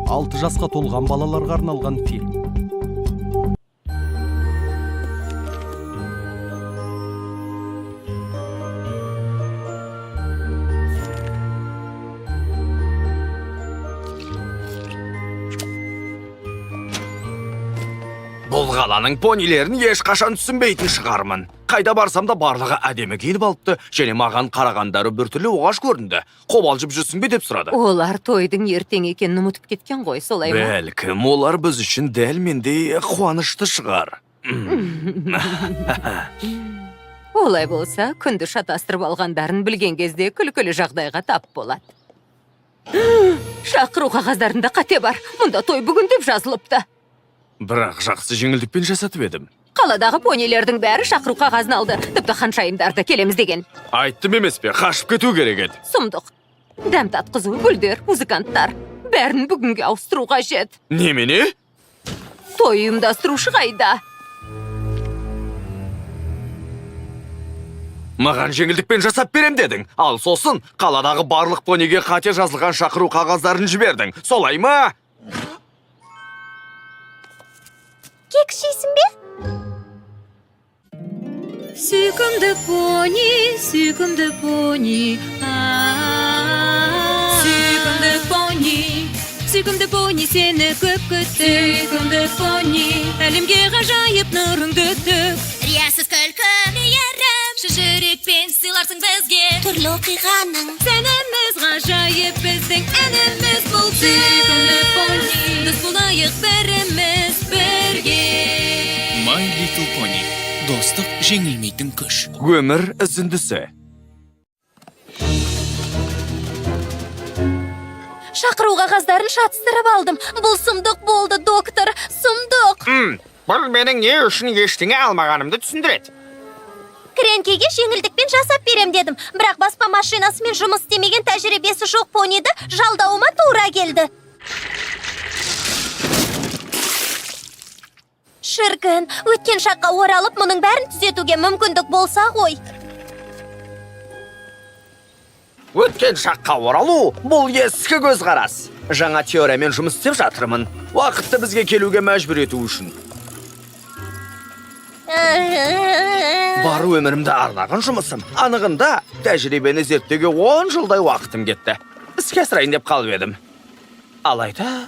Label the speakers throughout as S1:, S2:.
S1: 6 жасқа толған балаларға арналған фильм.
S2: Бұл қаланың понилерін ешқашан түсінбейтін шығармын. Қайда барсам да барлығы әдемі киініп алыпты, және маған қарағандары біртүрлі оғаш көрінді. Қобалжып жүрсің бе деп сұрады.
S3: Олар тойдың ертең екенін ұмытып кеткен ғой, солай ма?
S2: Бәлкім, олар біз үшін дәл мендей қуанышты шығар.
S3: Олай болса, күнді шатастырып алғандарын білген кезде күлкілі жағдайға тап болады. Шақыру қағаздарында қате бар. Мұнда той бүгін деп жазылыпты.
S2: Бірақ жақсы жеңілдікпен жасатып едім.
S3: Қаладағы понилердің бәрі шақыру қағазын алды. Тіпті ханшайымдарды келеміз деген.
S2: Айттым емес пе, қашып кету керек еді.
S3: Сұмдық. Дәм татқызу, гүлдер, музыканттар. Бәрін бүгінге ауыстыру қажет.
S2: Немене?
S3: Той ұйымдастырушы қайда?
S2: Маған жеңілдікпен жасап берем дедің. Ал сосын, қаладағы барлық пониге қате жазылған шақыру қағаздарын жібердің. Солай ма?
S4: Кек жейсің бе?
S3: Сүйкімді пони, сүйкімді пони. Сүйкімді пони, сүйкімді пони, сені көп күтті. Сүйкімді пони, әлемге ғажайып нұрыңды төк.
S4: Риясыз күлкі мейірім, жүрекпен сыйларсың бізге түрлі оқиғаның.
S3: Сәніміз ғажайып, біздің әніміз бұл. Сүйкімді пони, біз болайық біріміз бірге.
S5: My Little Pony. Достық жеңілмейтін күш.
S2: Өмір үзіндісі.
S4: Шақыру қағаздарын шатыстырып алдым. Бұл сұмдық болды, доктор, сұмдық.
S2: Бұл менің не үшін ештеңе алмағанымды түсіндіреді.
S4: Кренкеге жеңілдікпен жасап берем дедім. Бірақ баспа машинасымен жұмыс істемеген тәжірибесі жоқ пониді жалдауыма тура келді. Шіркін, өткен шаққа оралып, мұның бәрін түзетуге мүмкіндік болса ғой.
S2: Өткен шаққа оралу, бұл ескі көзқарас. Жаңа теориямен жұмыс істеп жатырмын. Уақытты бізге келуге мәжбүр ету үшін. Бар өмірімді арнаған жұмысым. Анығында, тәжірибені зерттеуге 10 жылдай уақытым кетті. Іске асырайын деп қалып едім. Алайда...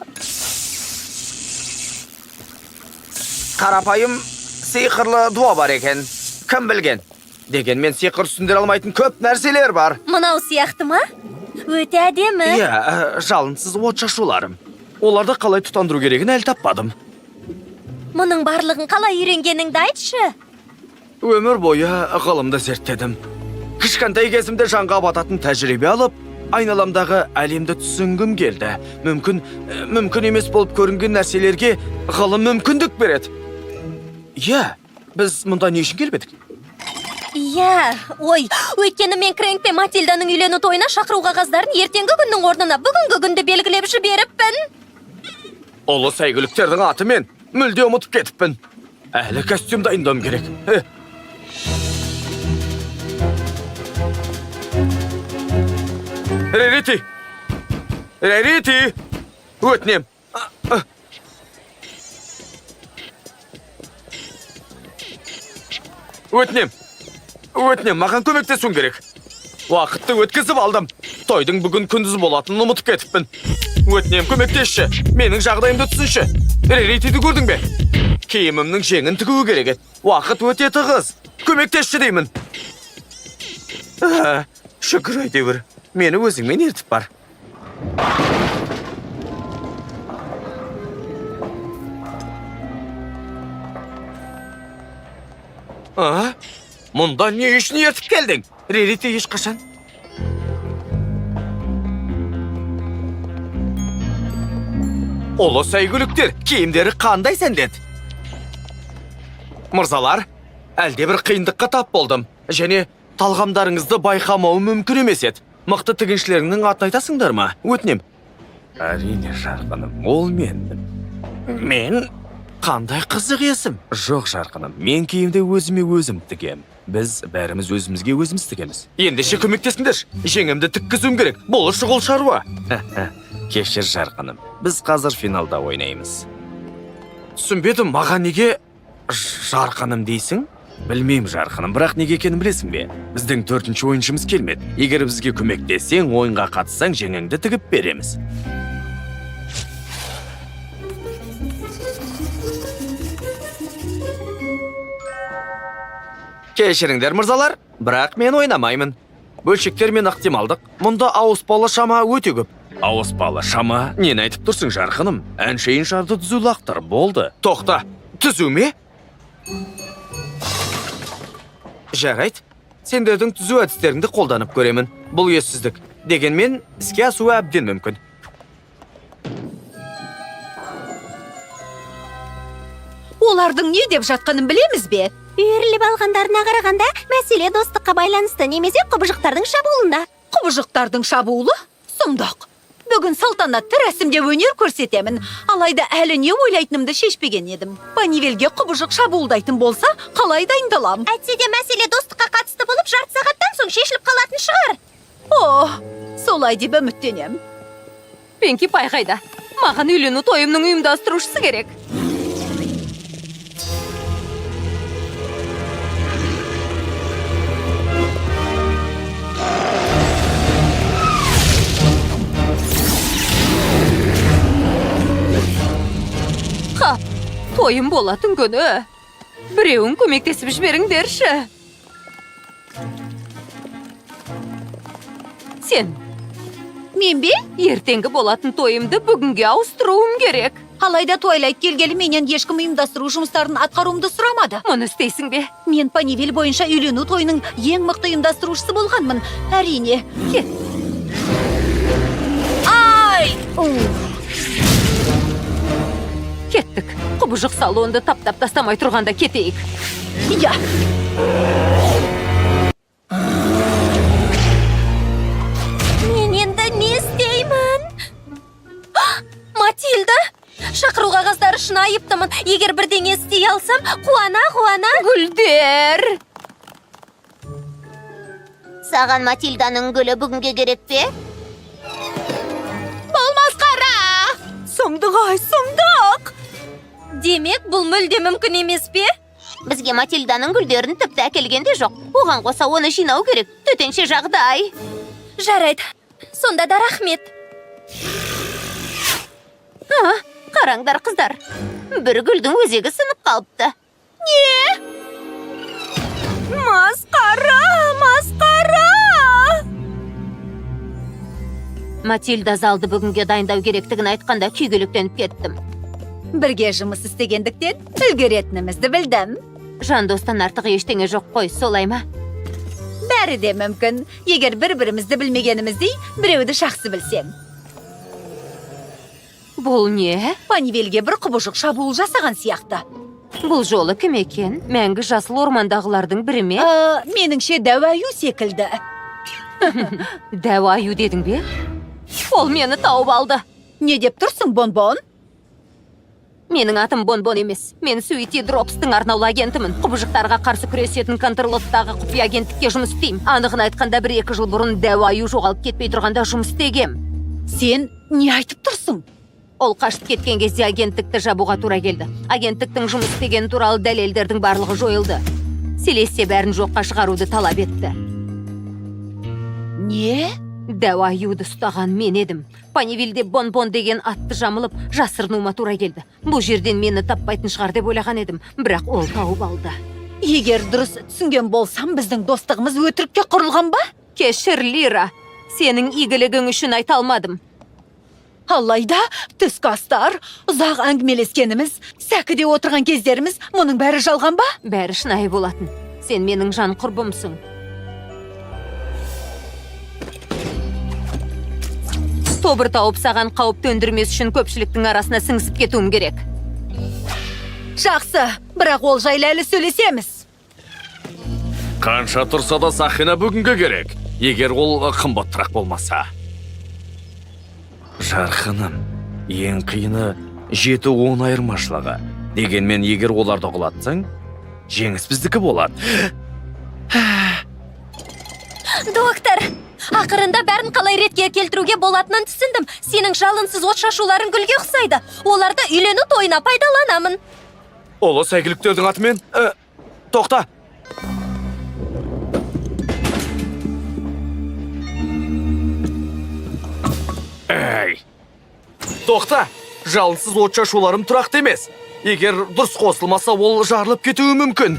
S2: Қарапайым сиқырлы дуа бар екен. Кім білген? Дегенмен сиқыр түсіндіре алмайтын көп нәрселер бар.
S4: Мынау сияқты ма? Өте әдемі.
S2: Иә, жалынсыз от шашуларым. Оларды қалай тұтандыру керегін әлі таппадым.
S4: Мұның барлығын қалай үйренгеніңді айтшы.
S2: Өмір бойы ғылымды зерттедім. Кішкентай кезімде жанға бататын тәжірибе алып, айналамдағы әлемді түсінгім келді. Мүмкін емес болып көрінген нәрселерге ғылым мүмкіндік береді. Иә, біз мұнда не үшін келбедік?
S4: Иә, өйткені мен Крэнк пен Матильданың үйлену тойына шақыру қағаздарын ертеңгі күннің орнына бүгінгі күнді белгілеп жіберіппін.
S2: Ұлы сәйгүліктердің атымен мүлде ұмытып кетіппін. Әлі костюм дайындауым керек. Рарити! Өтінем. Өтінем, маған көмектесуің керек. Уақытты өткізіп алдым. Тойдың бүгін күндіз болатынын ұмытып кетіппін. Өтінем, көмектесші. Менің жағдайымды түсінші. Раритиді көрдің бе? Киімімнің жеңін тігуі керек еді. Уақыт өте тығыз. Көмектесші деймін. Шүкір әйтеуір. Мені өзіңмен ертіп бар. Мұнда не үшін ертіп келдің? Рарити ешқашан? Ұлы сәйгүліктер, киімдері қандай сәндет? Мырзалар, әлде бір қиындыққа тап болдым. Және талғамдарыңызды байқамау мүмкін емес еді. Мықты тігіншілеріңнің атын айтасыңдар ма? Өтінем. Әрине, жарқыным, ол менмін. Мен қандай қызық есім? Жоқ, жарқыным, мен киімді өзіме өзім тігем. Біз бәріміз өзімізге өзіміз тігеміз. Ендеше көмектесіңдер. Жеңімді тіккізуім керек. Бұл шұғыл шаруа. Кешір жарқыным, біз қазір финалда ойнаймыз. Түсінбедім, маған неге жарқыным дейсің? Білмеймін жарқыным, бірақ неге екенін білесің бе? Біздің 4-ші ойыншымыз келмеді. Егер бізге көмектессең, ойынға қатыссаң, жеңіңді тігіп береміз. Кешіріңдер мырзалар, бірақ мен ойнамаймын. Бөлшектер мен ықтималдық, мұнда ауыспалы шама өте көп. Ауыспалы шама? Нені айтып тұрсың жарқыным? Әншейін шарды түзу лақтыр, болды. Тоқта, түзу ме? Жарайт, сендердің түзу әдістеріңді қолданып көремін. Бұл ессіздік. Дегенмен, іске асуы әбден мүмкін.
S6: Олардың не деп жатқанын білеміз бе?
S4: Үйіріліп алғандарына қарағанда, мәселе достыққа байланысты немесе құбыжықтардың шабуылында.
S6: Құбыжықтардың шабуылы? Сұмдық. Бүгін салтанатты рәсімде өнер көрсетемін. Алайда әлі не ойлайтынымды шешпеген едім. Панивелге құбыжық шабуылдайтын болса, қалай дайындалам?
S4: Әйтсе де мәселе достыққа қатысты болып, жарты сағаттан соң шешіліп қалатын шығар.
S6: О, солай деп үміттенем.
S3: Пенки Пай қайда? Маған үйлену тойымның ұйымдастырушысы керек. Қап, тойым болатын күні. Біреуін көмектесіп жіберіңдерші. Сен,
S6: Мен бе?
S3: ертеңгі болатын тойымды бүгінге ауыстыруым керек.
S6: Алайда тойлайт келгелі менен ешкім ұйымдастыру жұмыстарын атқаруымды сұрамады.
S3: Мұны істейсің бе?
S6: Мен Панивел бойынша үйлену тойының ең мықты ұйымдастырушысы болғанмын. Әрине.
S3: Кет.
S6: Ай!
S3: Кеттік. Құбыжық салонды таптап тастамай тұрғанда кетейік.
S6: Я!
S4: Мен енді не істеймін? Матильда, шақыру қағаздары үшін айыптымын. Егер бірдеңе істей алсам, қуана.
S3: Гүлдер!
S4: Саған Матильданың гүлі бүгінге керек пе?
S6: Болмас қара! Сұмдық ай, сұмдық!
S4: Демек, бұл мүлде мүмкін емес пе? Бізге Матильданың гүлдерін тіпті әкелген де жоқ. Оған қоса оны жинау керек. Төтенше жағдай. Жарайды. Сонда да рахмет. Қараңдар қыздар. Бір гүлдің өзегі сынып қалыпты. Не? Масқара! Матильда залды бүгінге дайындау керектігін айтқанда күйгелектеніп кеттім.
S6: Бірге жұмыс істегендіктен үлгеретінімізді білдім.
S3: Жандостан артық ештеңе жоқ қой, солай ма?
S6: Бәрі де мүмкін, егер бір-бірімізді білмегеніміздей біреуді жақсы білсең.
S3: Бұл не?
S6: Панивелге бір құбыжық шабуыл жасаған сияқты.
S3: Бұл жолы кім екен? Мәңгі жасыл ормандағылардың бірі ме?
S6: Меніңше дәу аю секілді.
S3: Дәу аю дедің бе? Ол мені тауып алды.
S6: Не деп тұрсың, Бонбон?
S3: Менің атым Бонбон емес. Мен Суити Дропстың арнаулы агентімін. Құбыжықтарға қарсы күресетін Контрлоттағы құпия агенттікке жұмыс істеймін. Анығын айтқанда 1-2 жыл бұрын дәу аю жоғалып кетпей тұрғанда жұмыс істегем.
S6: Сен не айтып тұрсың?
S3: Ол қашып кеткен кезде агенттікті жабуға тура келді. Агенттіктің жұмыс істегені туралы дәлелдердің барлығы жойылды. Селесте бәрін жоққа шығаруды талап етті.
S6: Не?
S3: Дәу аюды ұстаған мен едім. Панивелде Бонбон деген атты жамылып, жасырынуыма тура келді. Бұл жерден мені таппайтын шығар деп ойлаған едім, бірақ ол тауып алды.
S6: Егер дұрыс түсінген болсам, біздің достығымыз өтірікке құрылған ба?
S3: Кешір, Лира. Сенің игілігің үшін айта алмадым.
S6: Алайда, түскі астар, ұзақ әңгімелескеніміз, сәкіде отырған кездеріміз, мұның бәрі жалған ба?
S3: Бәрі шынайы болатын. Сен менің жан құрбымсың. Тобыр тауып саған қауіп төндірмес үшін көпшіліктің арасына сіңісіп кетуім керек.
S6: Жақсы, бірақ ол жайлы әлі сөйлесеміз.
S2: Қанша тұрса да сақина бүгінгі керек. Егер ол қымбаттырақ болмаса. Жарқыным, ең қиыны 7-10 айырмашылығы. Дегенмен егер оларды құлатсаң, жеңіс біздікі болады.
S4: Доктор, Ақырында бәрін қалай ретке келтіруге болатынын түсіндім. Сенің жалынсыз от шашуларың гүлге ұқсайды. Оларды үйлену тойына пайдаланамын.
S2: Олы сәйгіліктердің атымен... тоқта! Әй! Тоқта! Жалынсыз от шашуларым тұрақты емес. Егер дұрыс қосылмаса, ол жарылып кетуі мүмкін.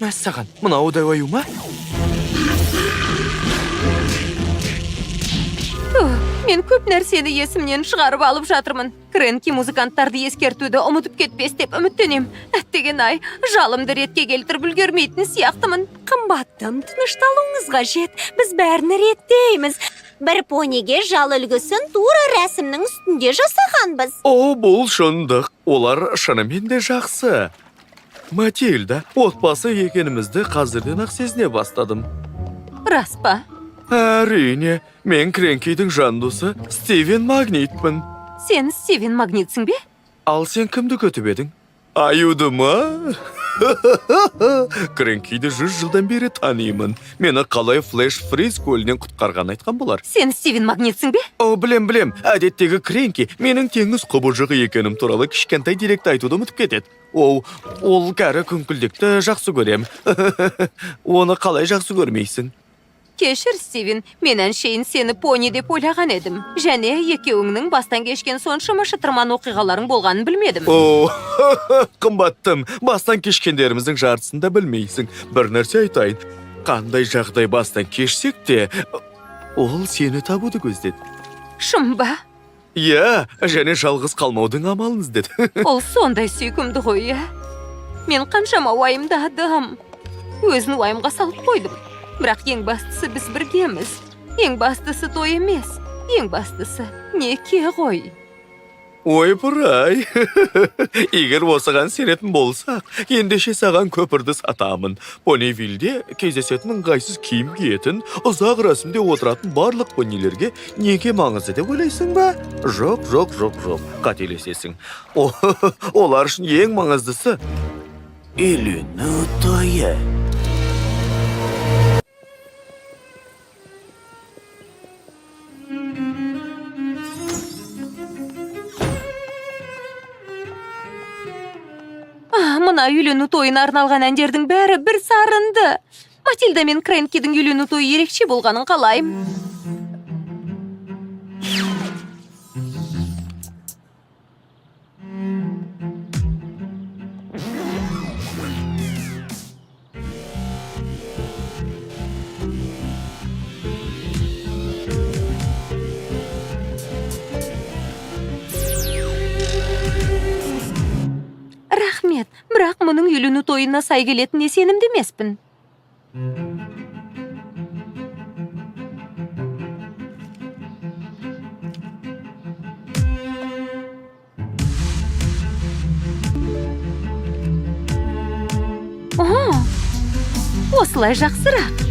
S2: Мәссаған, мынау дәуаю ма?
S3: Мен көп нәрсені есімнен шығарып алып жатырмын. Кренки музыканттарды ескертуді ұмытып кетпес деп үміттенем. Әттеген ай, жалымды ретке келтіріп үлгермейтін сияқтымын.
S4: Қымбаттым, тынышталуыңыз қажет. Біз бәріні реттейміз. Бір пониге жал үлгісін тура рәсімнің үстінде жасағанбыз.
S2: О, бұл шындық. Олар шынымен де жақсы. Матильда, отбасы екенімізді қазірден ақ сезіне бастадым.
S3: Рас па?
S2: Әрине, мен Кренкидің жандосы Стивен Магнитпін.
S3: Сен Стивен Магнитсің бе?
S2: Ал сен кімді көтіп едің? Аюды ма? Кренкиді 100 жылдан бері танимын. Мені қалай Флэш Фриз көлінен құтқарған айтқан болар.
S3: Сен Стивен Магнитсің бе?
S2: О, білем. Әдеттегі Кренки менің теңіз құбыжығы екенім туралы кішкентай деректі айтуды ұмытып кетеді. Ол кәрі күңкілдекті жақсы көрем. Оны қалай жақсы көрмейсің?
S3: Кешір, Стивен, мен әншейін сені пони деп ойлаған едім. Және екеуіңнің бастан кешкен соншама шытырман оқиғаларың болғанын білмедім.
S2: О, қымбаттым, бастан кешкендеріміздің жартысында білмейсің. Бір нәрсе айтайын. Қандай жағдай бастан кешсек те, ол сені табуды көздеді.
S3: Шын ба?
S2: Иә, және жалғыз қалмаудың амалын іздеді.
S3: Ол сондай сүйкімді ғой, иә. Мен қаншама уайымдадым. Өзін уайымға салып қойдым. Бірақ ең бастысы біз біргеміз. Ең бастысы той емес. Ең бастысы неке ғой.
S2: Ой, бұрай. Егер осыған сенетін болсақ, ендеше саған көпірді сатамын. Понивилде кездесетін ыңғайсыз киім киетін, ұзақ рәсімде отыратын барлық понилерге неге маңызды деп ойлайсың ба? Жоқ. Қателесесің. Олар үшін ең маңыздысы үйлену тойы.
S3: Мына үйлену тойына арналған әндердің бәрі бір сарынды. Матильда мен Кренкидің үйлену тойы ерекше болғанын қалайым. Рахмет, бірақ мұның үйлену тойына сай келетініне сенімді емеспін. Осылай жақсырақ.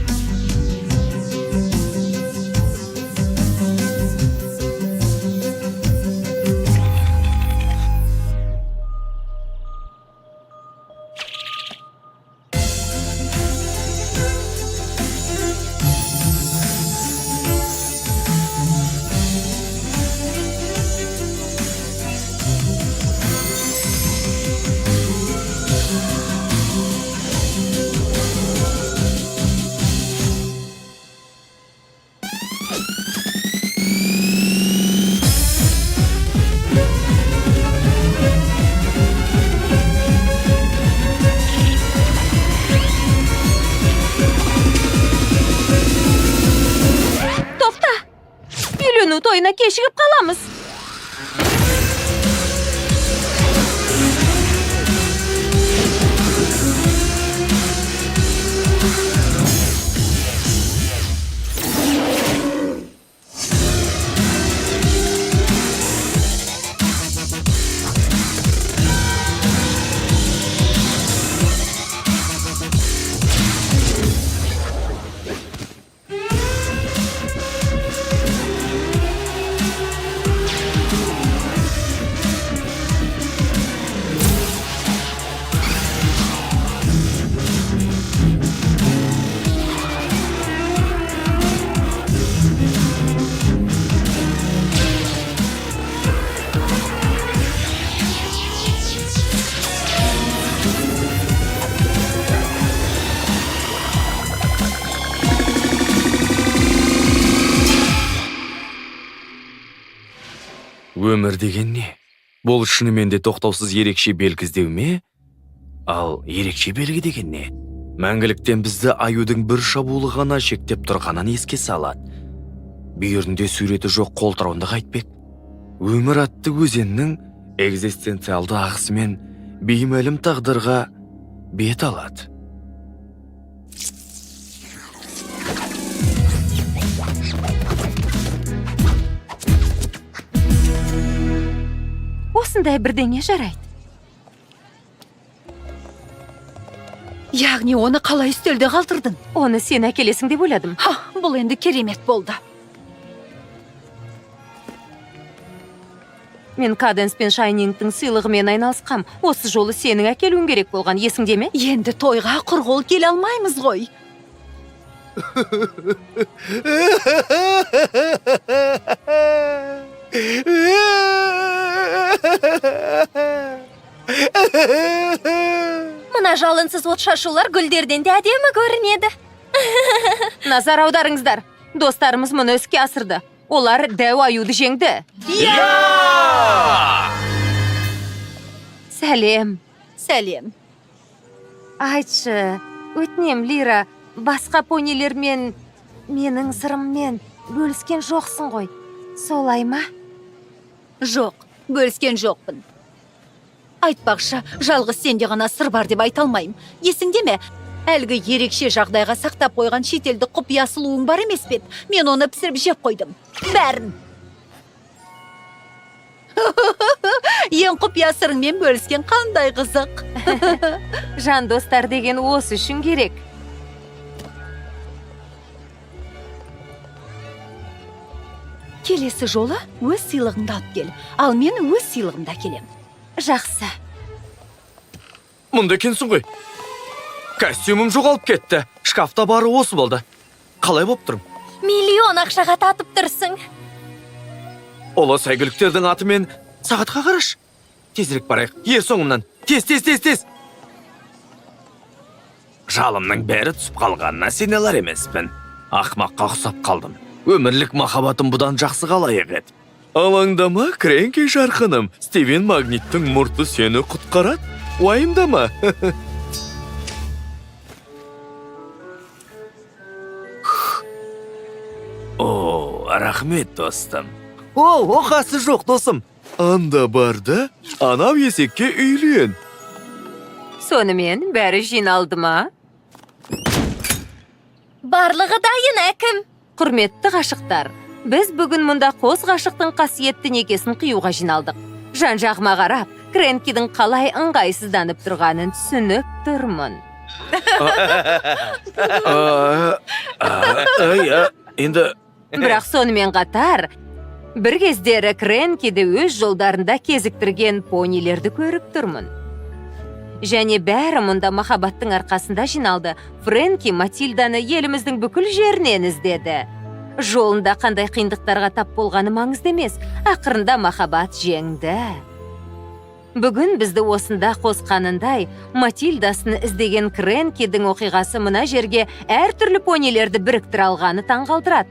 S3: Тойына кешігіп қаламыз.
S2: Өмір деген не? Бұл шынымен де тоқтаусыз ерекше белгі іздеу ме? Ал ерекше белгі деген не? Мәңгіліктен бізді аюдың бір шабуылы ғана шектеп тұрғанын еске салады. Бүйірінде суреті жоқ қолтырауында қайтпек. Өмір атты өзеннің экзистенциалды ағысымен беймәлім тағдырға бет алады.
S3: Осындай бірдеңе жарайды.
S6: Яғни оны қалай үстелде қалдырдың?
S3: Оны сен әкелесің деп ойладым.
S6: Бұл енді керемет болды.
S3: Мен Каденс пен Шайнингтің сыйлығымен айналысқам. Осы жолы сенің әкелуің керек болған, есіңде ме?
S6: Енді тойға құр қол келе алмаймыз ғой.
S4: Мына жалынсыз от шашулар гүлдерден де әдемі көрінеді.
S3: Назар аударыңыздар. Достарымыз мұны іске асырды. Олар дәу аюды жеңді. Сәлем.
S6: Сәлем.
S3: Айтшы, өтінем, Лира, басқа понилермен, менің сырыммен бөліскен жоқсың ғой. Солай ма?
S6: Жоқ, бөліскен жоқпын. Айтпақшы, жалғыз сенде ғана сыр бар деп айта алмайым. Есіңде ме? Әлгі ерекше жағдайға сақтап қойған шетелді құпия сұлуың бар емес пе? Мен оны пісіріп жеп қойдым. Бәрін. Ең құпия сырыңмен бөліскен қандай қызық.
S3: Жан достар деген осы үшін керек.
S6: Келесі жолы өз сыйлығыңды алып кел. Ал мен өз сыйлығымда келем.
S3: Жақсы.
S2: Мұнда екенсің ғой. Костюмым жоғалып кетті. Шкафта бары осы болды. Қалай боп тұрмын?
S4: Миллион ақшаға татып тұрсың.
S2: Олы сәйгіліктердің атымен сағатқа қараш. Тезірек барайық. Ер соңымнан. Тез. Жалымның бәрі түсіп қалғанына сене алар емеспін. Ақмаққа ұқсап қалдым. Өмірлік махаббатым бұдан жақсы қалайық еді. Алаңдама, Кренки жарқыным. Стивен Магниттің мұрты сені құтқарады. Уайымдама. О, рахмет, достым. Оқасы жоқ, досым. Анда барды, анау есекке үйлен.
S3: Сонымен бәрі жиналды ма?
S4: Барлығы дайын, әкім.
S3: Құрметті ғашықтар, біз бүгін мұнда қос ғашықтың қасиетті некесін қиюға жиналдық. Жан-жағыма қарап, Кренкидің қалай ыңғайсызданып тұрғанын түсініп тұрмын.
S2: Енді...
S3: Бірақ сонымен қатар, бір кездері Кренкиді өз жолдарында кезіктірген понилерді көріп тұрмын. Және бәрі мұнда махаббаттың арқасында жиналды. Фрэнки Матильданы еліміздің бүкіл жерінен іздеді. Жолында қандай қиындықтарға тап болғаны маңызды емес, ақырында махаббат жеңді. Бүгін бізді осында қосқанындай, Матильдасын іздеген Кренкидің оқиғасы мына жерге әртүрлі понилерді біріктіре алғаны таңғалдырады.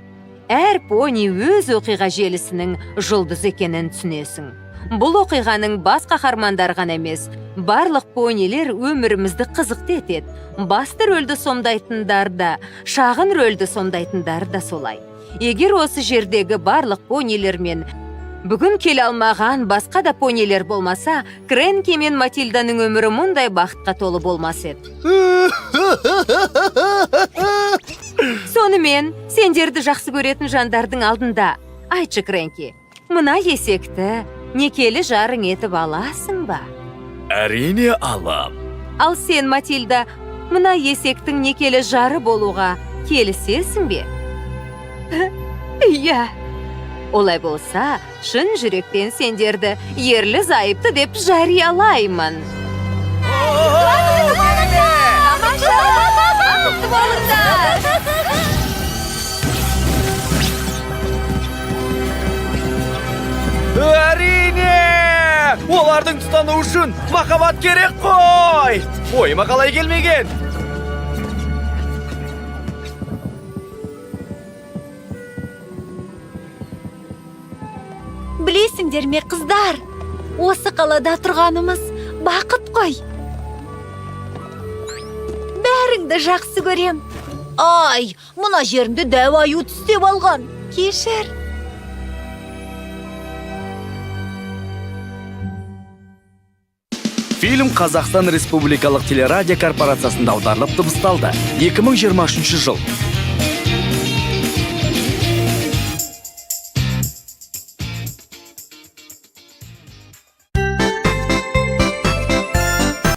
S3: Әр пони өз оқиға желісінің жұлдыз екенін түсінесің. Бұл оқиғаның бас қаһармандары ғана емес, барлық понилер өмірімізді қызықты етеді. Басты рөлді сомдайтындар да, шағын рөлді сомдайтындар да солай. Егер осы жердегі барлық понилермен бүгін келе алмаған басқа да понилер болмаса, Кренки мен Матильданың өмірі мұндай бақытқа толы болмас еді. Сонымен, сендерді жақсы көретін жандардың алдында, айтшы, Кренки, мына есекті некелі жарың етіп аласың ба?
S2: Әрине алам.
S3: Ал сен, Матильда, мына есектің некелі жары болуға келісесің бе? Иә. Олай болса, шын жүректен сендерді ерлі зайыпты деп жариялаймын.
S2: Әрине! Олардың тұтану үшін махаббат керек қой! Ойыма қалай келмеген?
S6: Білесіңдер ме, қыздар? Осы қалада тұрғанымыз бақыт қой. Бәріңді жақсы көрем. Ай, мұна жерімді дәу аю түстеп алған. Кешір.
S2: Фильм Қазақстан Республикалық телерадио корпорациясында аударылып дыбысталды. 2023 жыл.